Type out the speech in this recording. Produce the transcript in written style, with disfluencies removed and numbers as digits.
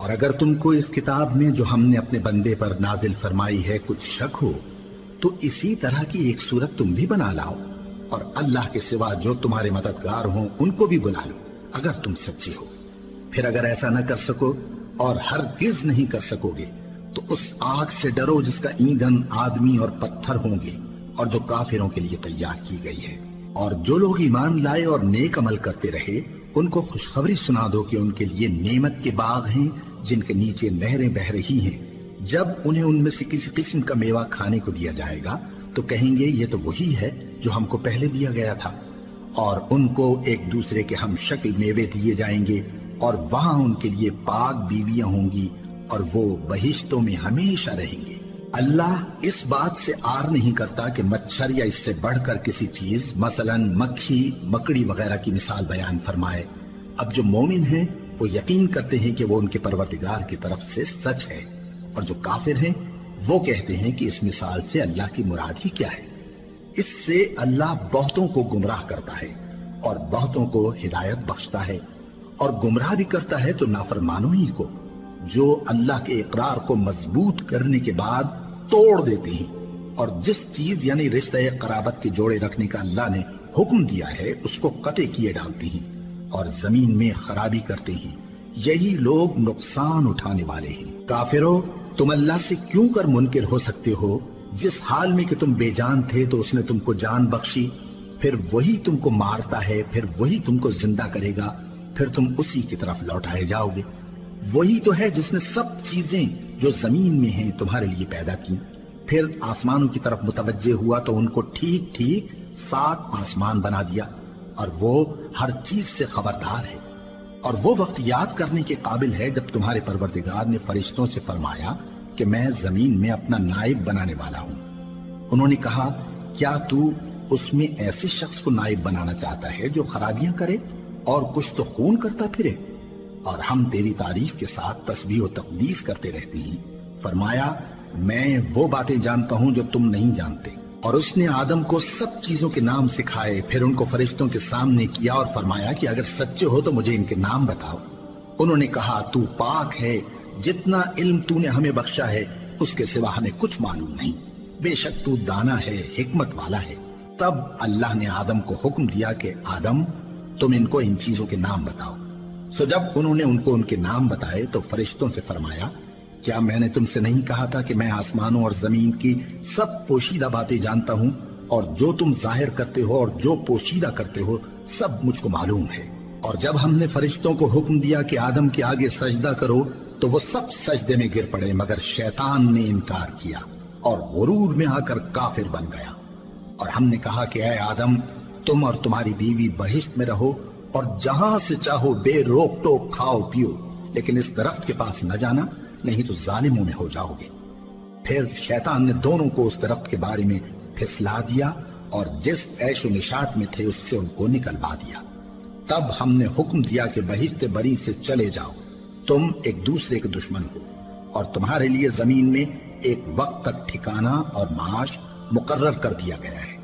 اور اگر تم کو اس کتاب میں جو ہم نے اپنے بندے پر نازل فرمائی ہے کچھ شک ہو تو اسی طرح کی ایک صورت تم بھی بنا لاؤ، اور اللہ کے سوا جو تمہارے مددگار ہوں ان کو بھی بلا لو اگر تم سچے ہو۔ پھر اگر ایسا نہ کر سکو اور ہرگز نہیں کر سکو گے تو اس آگ سے ڈرو جس کا ایندھن آدمی اور پتھر ہوں گے اور جو کافروں کے لیے تیار کی گئی ہے۔ اور جو لوگ ایمان لائے اور نیک عمل کرتے رہے ان کو خوشخبری سنا دو کہ ان کے لیے نعمت کے باغ ہیں جن کے نیچے نہریں بہہ رہی ہیں۔ جب انہیں ان میں سے کسی قسم کا میوہ کھانے کو دیا جائے گا تو کہیں گے یہ تو وہی ہے جو ہم کو پہلے دیا گیا تھا، اور ان کو ایک دوسرے کے ہم شکل میوے دیے جائیں گے، اور وہاں ان کے لیے پاک بیویاں ہوں گی اور وہ بہشتوں میں ہمیشہ رہیں گے۔ اللہ اس بات سے آر نہیں کرتا کہ مچھر یا اس سے بڑھ کر کسی چیز مثلا مکھی مکڑی وغیرہ کی مثال بیان فرمائے۔ اب جو مومن ہیں وہ یقین کرتے ہیں کہ وہ ان کے پروردگار کی طرف سے سچ ہے، اور جو کافر ہیں وہ کہتے ہیں کہ اس مثال سے اللہ کی مراد ہی کیا ہے۔ اس سے اللہ بہتوں کو گمراہ کرتا ہے اور بہتوں کو ہدایت بخشتا ہے، اور گمراہ بھی کرتا ہے تو نافرمانوں ہی کو، جو اللہ کے اقرار کو مضبوط کرنے کے بعد توڑ دیتے ہیں، اور جس چیز یعنی رشتہ قرابت کے جوڑے رکھنے کا اللہ نے حکم دیا ہے اس کو قطع کیے ڈالتے ہیں اور زمین میں خرابی کرتے ہیں۔ یہی لوگ نقصان اٹھانے والے ہیں۔ کافرو، تم اللہ سے کیوں کر منکر ہو سکتے ہو؟ جس حال میں کہ تم بے جان تھے تو اس نے تم کو جان بخشی، پھر وہی تم کو مارتا ہے، پھر وہی تم کو زندہ کرے گا، پھر تم اسی کی طرف لوٹائے جاؤ گے۔ وہی تو ہے جس نے سب چیزیں جو زمین میں ہیں تمہارے لیے پیدا کی، پھر آسمانوں کی طرف متوجہ ہوا تو ان کو ٹھیک ٹھیک 7 آسمان بنا دیا، اور وہ ہر چیز سے خبردار ہے۔ اور وہ وقت یاد کرنے کے قابل ہے جب تمہارے پروردگار نے فرشتوں سے فرمایا کہ میں زمین میں اپنا نائب بنانے والا ہوں۔ انہوں نے کہا، کیا تو اس میں ایسے شخص کو نائب بنانا چاہتا ہے جو خرابیاں کرے اور کچھ تو خون کرتا پھرے؟ اور ہم تیری تعریف کے ساتھ تسبیح و تقدیس کرتے رہتے ہیں۔ فرمایا، میں وہ باتیں جانتا ہوں جو تم نہیں جانتے۔ اور اس نے آدم کو سب چیزوں کے نام سکھائے، پھر ان کو فرشتوں کے سامنے کیا اور فرمایا کہ اگر سچے ہو تو مجھے ان کے نام بتاؤ۔ انہوں نے کہا، تو پاک ہے، جتنا علم تو نے ہمیں بخشا ہے اس کے سوا ہمیں کچھ معلوم نہیں، بے شک تو دانا ہے، حکمت والا ہے۔ تب اللہ نے آدم کو حکم دیا کہ آدم، تم ان کو ان چیزوں کے نام بتاؤ۔ سو جب انہوں نے ان کو ان کے نام بتائے تو فرشتوں سے فرمایا، کیا میں نے تم سے نہیں کہا تھا کہ میں آسمانوں اور زمین کی سب پوشیدہ باتیں جانتا ہوں، اور جو تم ظاہر کرتے ہو اور جو پوشیدہ کرتے ہو سب مجھ کو معلوم ہے۔ اور جب ہم نے فرشتوں کو حکم دیا کہ آدم کے آگے سجدہ کرو تو وہ سب سجدے میں گر پڑے مگر شیطان نے انکار کیا اور غرور میں آ کر کافر بن گیا۔ اور ہم نے کہا کہ اے آدم، تم اور تمہاری بیوی بہشت میں رہو اور جہاں سے چاہو بے روک ٹوک کھاؤ پیو، لیکن اس درخت کے پاس نہ جانا، نہیں تو ظالموں میں ہو جاؤ گے۔ پھر شیطان نے دونوں کو اس درخت کے بارے میں پھسلا دیا اور جس عیش و نشاط میں تھے اس سے ان کو نکلوا دیا۔ تب ہم نے حکم دیا کہ بہشت بری سے چلے جاؤ، تم ایک دوسرے کے دشمن ہو، اور تمہارے لیے زمین میں ایک وقت تک ٹھکانہ اور معاش مقرر کر دیا گیا ہے۔